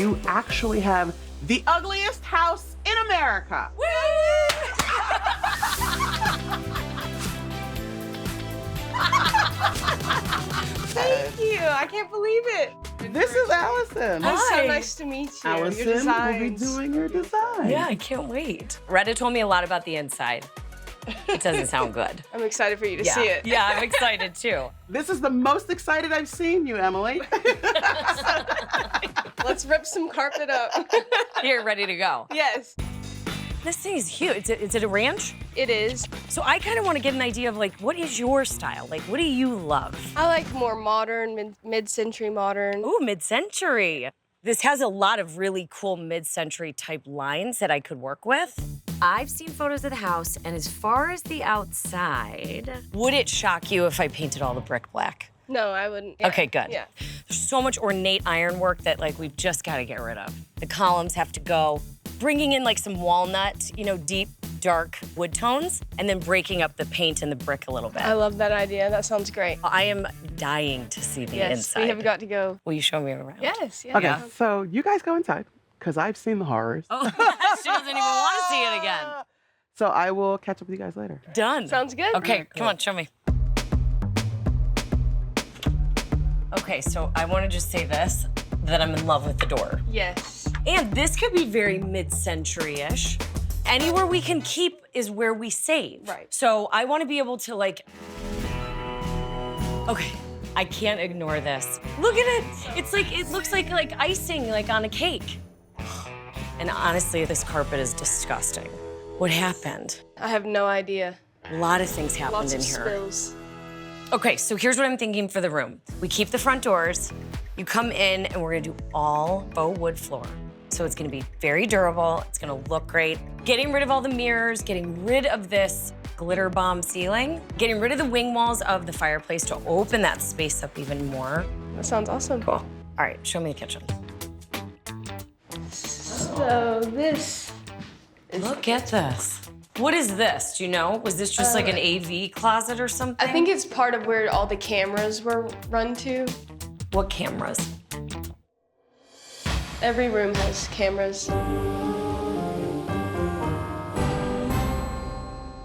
you actually have the ugliest house in America. Thank you. I can't believe it. This is Alison. It's so Hi. nice to meet you. Your Alison will be designs. doing your design. Yeah, I can't wait. Retta told me a lot about the inside. It doesn't sound good. I'm excited for you to see it. Yeah, I'm excited too. This is the most excited I've seen you, Emily. Let's rip some carpet up. You're ready to go. Yes, This thing is huge. Is it a ranch? it is. So I kind of want to get an idea of like, what is your style? Like, what do you love? I like more modern, mid-century modern. Ooh, mid-century. This has a lot of really cool mid-century type lines that I could work with. I've seen photos of the house, and as far as the outside, would it shock you if I painted all the brick black? No, I wouldn't. Yeah. Okay, good. Yeah. There's so much ornate ironwork that like we've just got to get rid of. The columns have to go. Bringing in like some walnut, deep, dark wood tones, and then breaking up the paint and the brick a little bit. I love that idea. That sounds great. I am dying to see the Yes, inside. we have got to go. Will you show me around? Yes, yeah. Okay, so you guys go inside, because I've seen the horrors. Oh, she doesn't even want to see it again. So I will catch up with you guys later. Done. Sounds good. Okay, come on, show me. Okay, so I want to just say this, that I'm in love with the door. Yes. And this could be very mid-century-ish. Anywhere we can keep is where we save. Right. So I want to be able to like, okay, I can't ignore this. Look at it. It's like, it looks like icing like on a cake. And honestly, this carpet is disgusting. What happened? I have no idea. A lot of things happened Lots in of here. spills. Okay, so here's what I'm thinking for the room. We keep the front doors, you come in, and we're gonna do all faux wood floor. So it's gonna be very durable, it's gonna look great. Getting rid of all the mirrors, getting rid of this glitter bomb ceiling, getting rid of the wing walls of the fireplace to open that space up even more. That sounds awesome. Cool. All right, show me the kitchen. So this is. Look at this. What is this, do you know? Was this just like an AV closet or something? I think it's part of where all the cameras were run to. What cameras? Every room has cameras.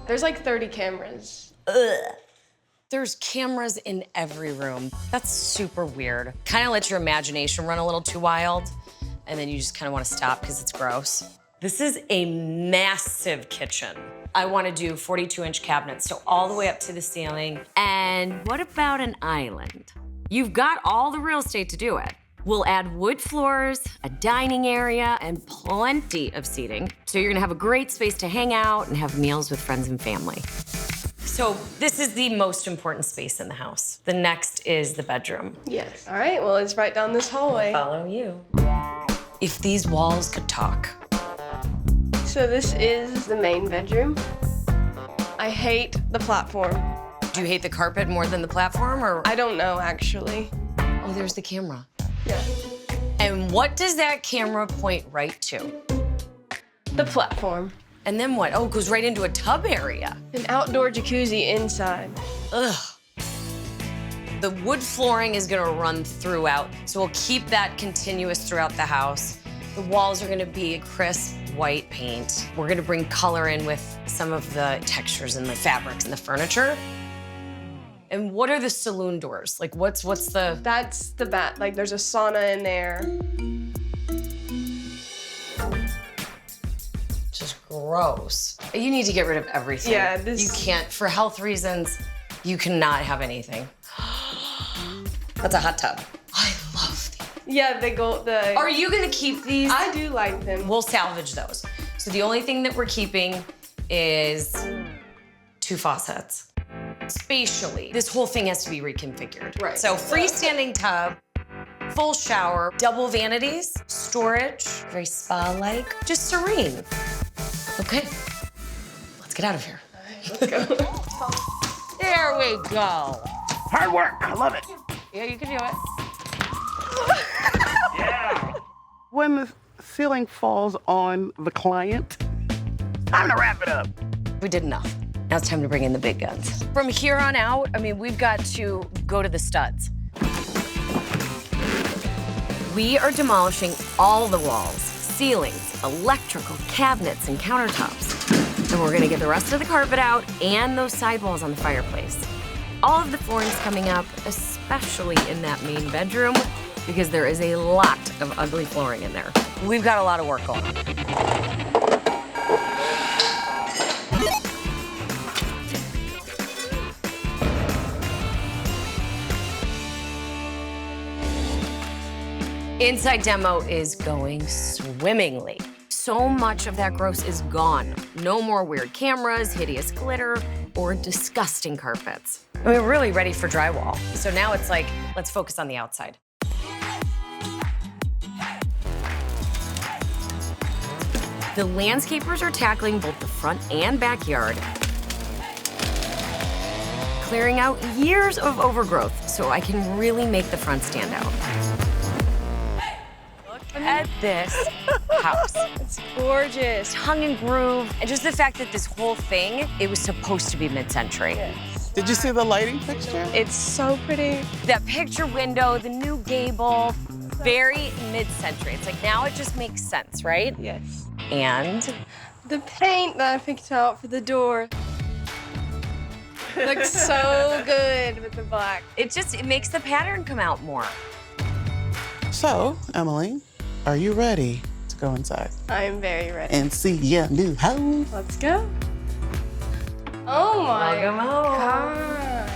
There's like 30 cameras. Ugh. There's cameras in every room. That's super weird. Kind of lets your imagination run a little too wild, and then you just kind of want to stop because it's gross. This is a massive kitchen. I want to do 42-inch cabinets, so all the way up to the ceiling. And what about an island? You've got all the real estate to do it. We'll add wood floors, a dining area, and plenty of seating. So you're gonna have a great space to hang out and have meals with friends and family. So this is the most important space in the house. The next is the bedroom. Yes. All right, well, it's right down this hallway. Follow you. If these walls could talk. So this is the main bedroom. I hate the platform. Do you hate the carpet more than the platform, or? I don't know, actually. Oh, there's the camera. Yeah. And what does that camera point right to? The platform. And then what? Oh, it goes right into a tub area. An outdoor jacuzzi inside. Ugh. The wood flooring is gonna run throughout, so we'll keep that continuous throughout the house. The walls are gonna be crisp white paint. We're gonna bring color in with some of the textures and the fabrics and the furniture. And what are the saloon doors? Like, what's the... That's the bat. Like, there's a sauna in there. Just gross. You need to get rid of everything. Yeah, this- You can't, for health reasons, you cannot have anything. That's a hot tub. I love these. Yeah, the. Are you gonna keep these? I do like them. We'll salvage those. So the only thing that we're keeping is 2 faucets. Spatially, this whole thing has to be reconfigured. Right. So freestanding tub, full shower, double vanities, storage, very spa-like, just serene. Okay, let's get out of here. Let's go. There we go. Hard work, I love it. Yeah, you can do it. Yeah. When the ceiling falls on the client, time to wrap it up. We did enough. Now it's time to bring in the big guns. From here on out, I mean, we've got to go to the studs. We are demolishing all the walls, ceilings, electrical cabinets, and countertops. And we're gonna get the rest of the carpet out and those sidewalls on the fireplace. All of the flooring's coming up, especially in that main bedroom, because there is a lot of ugly flooring in there. We've got a lot of work going on. Inside demo is going swimmingly. So much of that gross is gone. No more weird cameras, hideous glitter, or disgusting carpets. I mean, we're really ready for drywall. So now it's like, let's focus on the outside. The landscapers are tackling both the front and backyard, clearing out years of overgrowth so I can really make the front stand out. At this house. It's gorgeous. Tongue and groove, and just the fact that this whole thing, it was supposed to be mid-century. Yes. Did you see the lighting fixture? It's so pretty. That picture window, the new gable, very mid-century. It's like now it just makes sense, right? Yes. And The paint that I picked out for the door looks so good with the black. it makes the pattern come out more. So, Emily, are you ready to go inside I am very ready. and see your new house? Let's go. Oh my Welcome home. God.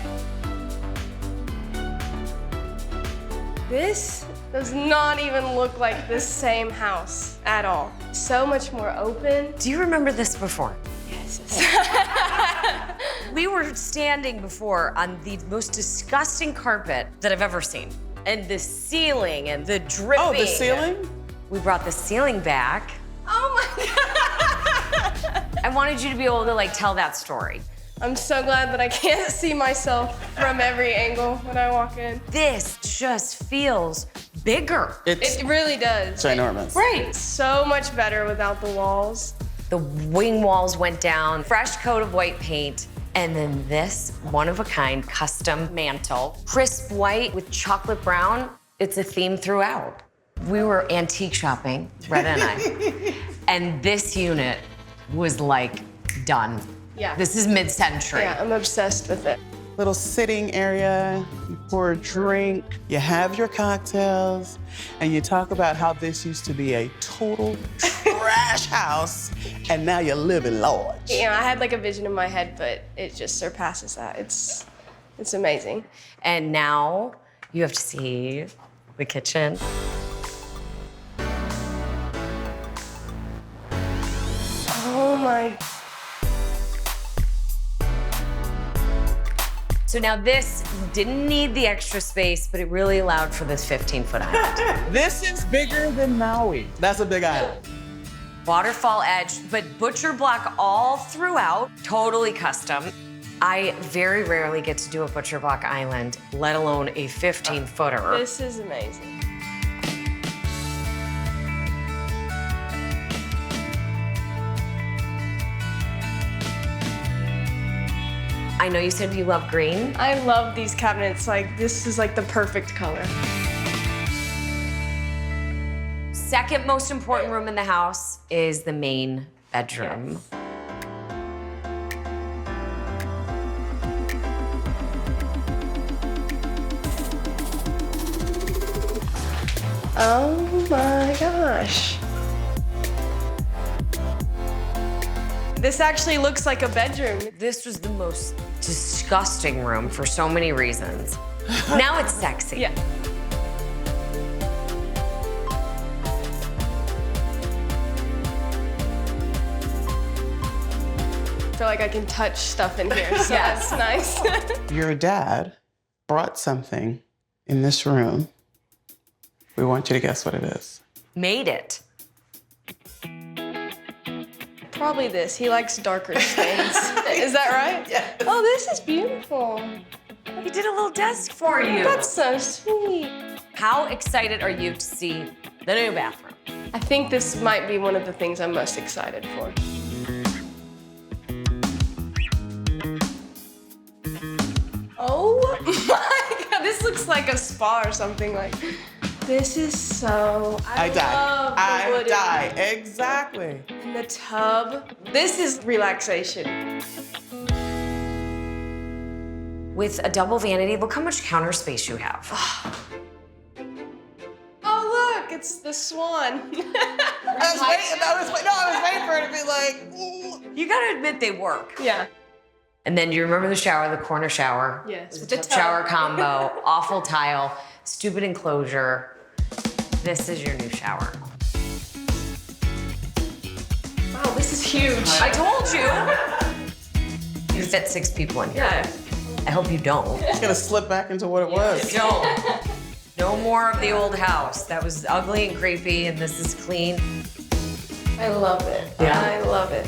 This does not even look like the same house at all. So much more open. Do you remember this before? Yes. We were standing before on the most disgusting carpet that I've ever seen. And the ceiling and the dripping. Oh, the ceiling? We brought the ceiling back. Oh my God. I wanted you to be able to like tell that story. I'm so glad that I can't see myself from every angle when I walk in. This just feels bigger. It's It really does. ginormous. Right. So much better without the walls. The wing walls went down, fresh coat of white paint, and then this one-of-a-kind custom mantle, crisp white with chocolate brown. It's a theme throughout. We were antique shopping, Retta and I, and this unit was like done. Yeah. This is mid-century. Yeah, I'm obsessed with it. Little sitting area, you pour a drink, you have your cocktails, and you talk about how this used to be a total trash house, and now you're living large. Yeah, I had like a vision in my head, but it just surpasses that. It's amazing. And now you have to see the kitchen. Oh my. So now this didn't need the extra space, but it really allowed for this 15-foot island. This is bigger than Maui. That's a big island. Waterfall edge, but butcher block all throughout, totally custom. I very rarely get to do a butcher block island, let alone a 15-footer. This is amazing. I know you said you love green. I love these cabinets. Like, this is like the perfect color. Second most important room in the house is the main bedroom. Yes. Oh my gosh. This actually looks like a bedroom. This was the most disgusting room for so many reasons. Now it's sexy. Yeah. I feel like I can touch stuff in here, so Yes. that's nice. Your dad brought something in this room. We want you to guess what it is. Made it. Probably this. He likes darker stains. Is that right? Yes. Oh, this is beautiful. He did a little desk for you. That's so sweet. How excited are you to see the new bathroom? I think this might be one of the things I'm most excited for. Oh my God, this looks like a spa or something. Like, This is so. I love the I wooden. die. Exactly. And the tub. This is relaxation. With a double vanity, look how much counter space you have. Oh, look, it's the swan. I was waiting for it to be like, ooh. You gotta admit they work. Yeah. And then do you remember the shower, the corner shower? Yes, with The the tub. shower combo, awful tile, stupid enclosure. This is your new shower. Wow, this is huge. I told you. You fit 6 people in here. Yeah. I hope you don't. It's gonna slip back into what it was. Don't. No more of the old house. That was ugly and creepy, and this is clean. I love it. Yeah. I love it.